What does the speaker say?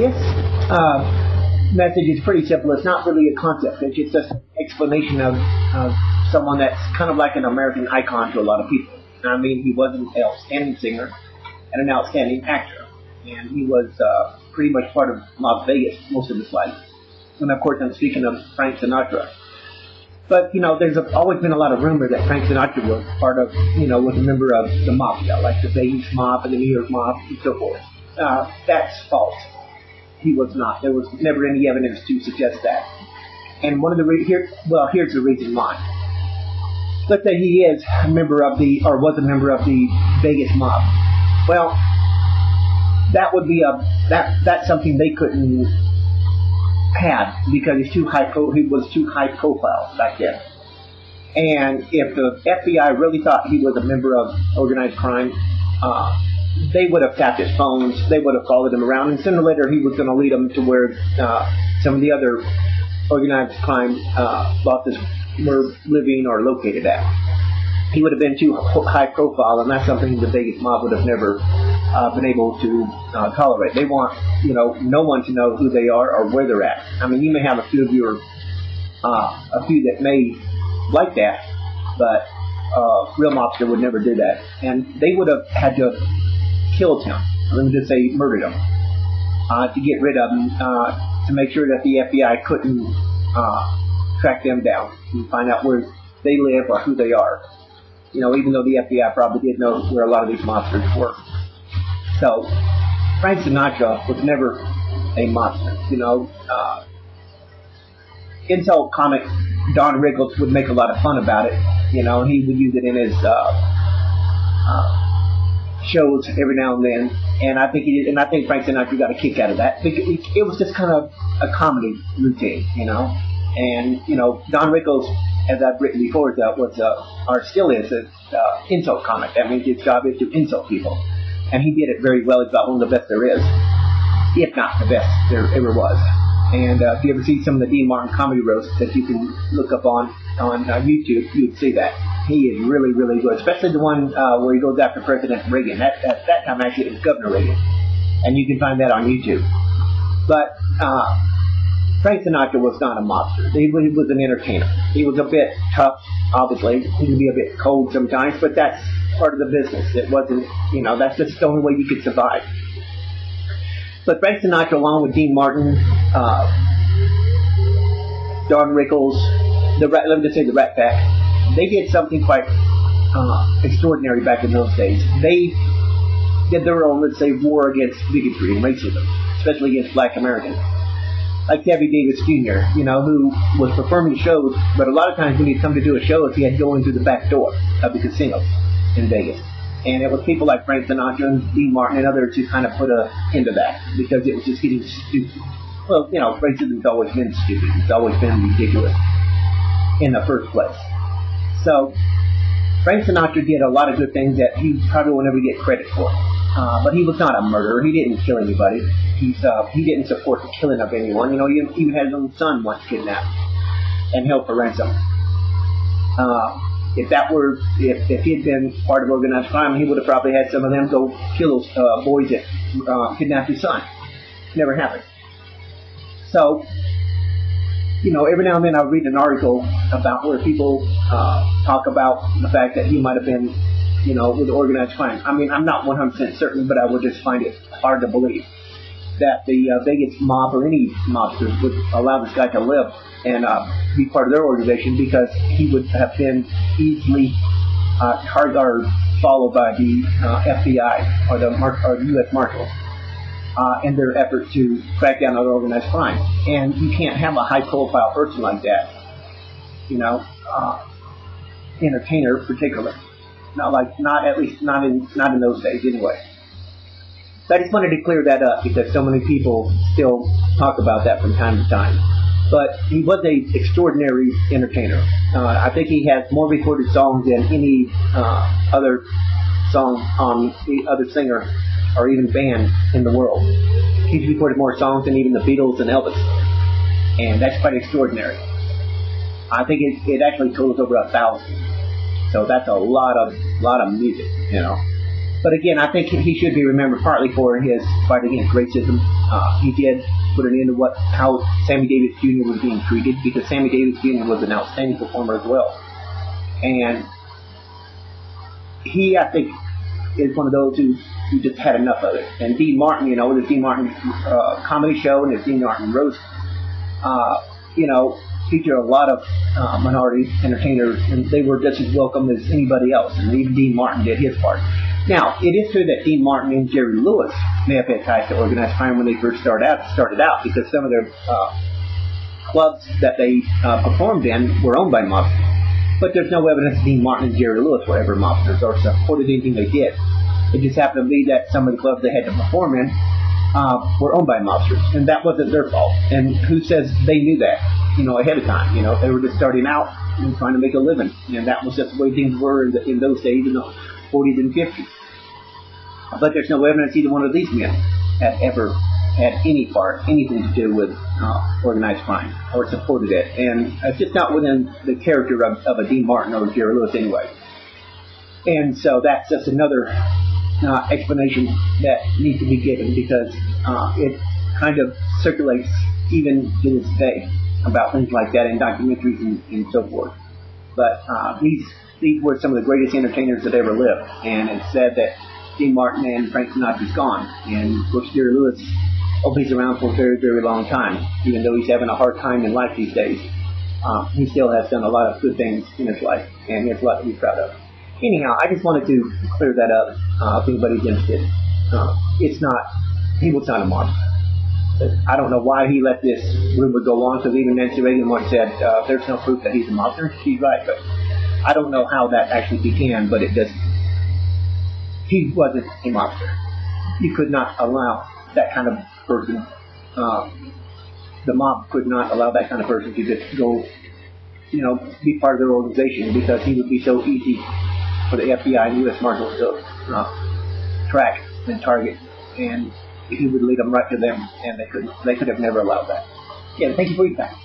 this message is pretty simple. It's not really a concept. It's just an explanation of someone that's kind of like an American icon to a lot of people. I mean, he was an outstanding singer and an outstanding actor. And he was pretty much part of Las Vegas most of his life. And of course, I'm speaking of Frank Sinatra. But, you know, there's always been a lot of rumor that Frank Sinatra was part of, you know, was a member of the mafia, like the Vegas mob and the New York mob and so forth. That's false. He was not. There was never any evidence to suggest that. And one of the here's the reason why. Let's say he is a member of was a member of the Vegas mob. Well, that would be that's something they couldn't have because he was too high profile back then. And if the FBI really thought he was a member of organized crime, they would have tapped his phones, they would have followed him around, and sooner or later he was going to lead them to where some of the other organized crime bosses were living or located at. He would have been too high profile, and that's something the Vegas mob would have never been able to tolerate. They want, you know, no one to know who they are or where they're at. I mean, you may have a few that may like that, but real mobster would never do that. And they would have had to have killed him, let me just say murdered him, to get rid of him, to make sure that the FBI couldn't track them down and find out where they live or who they are. You know, even though the FBI probably did know where a lot of these mobsters were. So, Frank Sinatra was never a mobster. You know, insult comic Don Rickles would make a lot of fun about it. You know, he would use it in his shows every now and then. And I think Frank Sinatra got a kick out of that. It was just kind of a comedy routine, you know. And, you know, Don Rickles, as I've written before, still is an insult comic. That means his job is to insult people. And he did it very well. He's about one of the best there is, if not the best there ever was. And if you ever see some of the Dean Martin comedy roasts that you can look up on YouTube, you'd see that. He is really, really good, especially the one where he goes after President Reagan. That time, actually, it was Governor Reagan. And you can find that on YouTube. But Frank Sinatra was not a mobster. He was an entertainer. He was a bit tough, obviously. He could be a bit cold sometimes, but that's part of the business. It wasn't, you know, that's just the only way you could survive. But Frank Sinatra, along with Dean Martin, Don Rickles, let me just say the Rat Pack, they did something quite extraordinary back in those days. They did their own, let's say, war against bigotry and racism, especially against black Americans. Like Debbie Davis Jr., you know, who was performing shows, but a lot of times when he'd come to do a show, he had to go in through the back door of the casinos in Vegas. And it was people like Frank Sinatra and Dean Martin and others who kind of put an end to that because it was just getting stupid. Well, you know, racism's always been stupid. It's always been ridiculous in the first place. So, Frank Sinatra did a lot of good things that he probably will never get credit for. But he was not a murderer. He didn't kill anybody. He didn't support the killing of anyone. You know, he even had his own son once kidnapped and held for ransom. If he had been part of organized crime, he would have probably had some of them go kill those boys that kidnapped his son. Never happened. So, you know, every now and then I'll read an article about where people talk about the fact that he might have been, you know, with organized crime. I mean, I'm not 100% certain, but I would just find it hard to believe that the Vegas mob or any mobsters would allow this guy to live and be part of their organization because he would have been easily targeted or followed by the FBI or the U.S. Marshals in their effort to crack down on organized crime. And you can't have a high-profile person like that, you know, entertainer particularly. Not in those days anyway. So I just wanted to clear that up because so many people still talk about that from time to time. But he was an extraordinary entertainer. I think he has more recorded songs than any other song on the other singer or even band in the world. He's recorded more songs than even the Beatles and Elvis. And that's quite extraordinary. I think it actually totals over 1,000. So that's a lot of music, you know. But again, I think he should be remembered partly for his fight against racism. He did put an end to how Sammy Davis Jr. was being treated, because Sammy Davis Jr. was an outstanding performer as well. And he, I think, is one of those who just had enough of it. And Dean Martin, the Dean Martin comedy show and the Dean Martin roast, feature a lot of minority entertainers, and they were just as welcome as anybody else. And even Dean Martin did his part. Now, it is true that Dean Martin and Jerry Lewis may have had ties to organized crime when they first started out, because some of their clubs that they performed in were owned by mobsters. But there's no evidence Dean Martin and Jerry Lewis were ever mobsters or supported anything they did. It just happened to be that some of the clubs they had to perform in were owned by mobsters, and that wasn't their fault. And who says they knew that, ahead of time? They were just starting out and trying to make a living, and that was just the way things were in those days, in the 40s and 50s. But there's no evidence either one of these men had ever had anything to do with organized crime or supported it, and it's just not within the character of a Dean Martin or Jerry Lewis anyway. And so that's just another explanation that needs to be given, because it kind of circulates even to this day about things like that in documentaries and so forth. But these were some of the greatest entertainers that ever lived, and it's said that Dean Martin and Frank Sinatra's gone, and of course Jerry Lewis he's around for a very, very long time, even though he's having a hard time in life these days. He still has done a lot of good things in his life, and he has a lot to be proud of. Anyhow, I just wanted to clear that up if anybody's interested. He was not a mobster. I don't know why he let this rumor go on, because even Nancy Reagan once said, there's no proof that he's a mobster. She's right, but I don't know how that actually began, but he wasn't a mobster. You could not allow that kind of person, the mob could not allow that kind of person to just go, be part of their organization, because he would be so easy for the FBI and U.S. Marshals to track and target, and he would lead them right to them, and they could have never allowed that. Yeah, thank you for your time.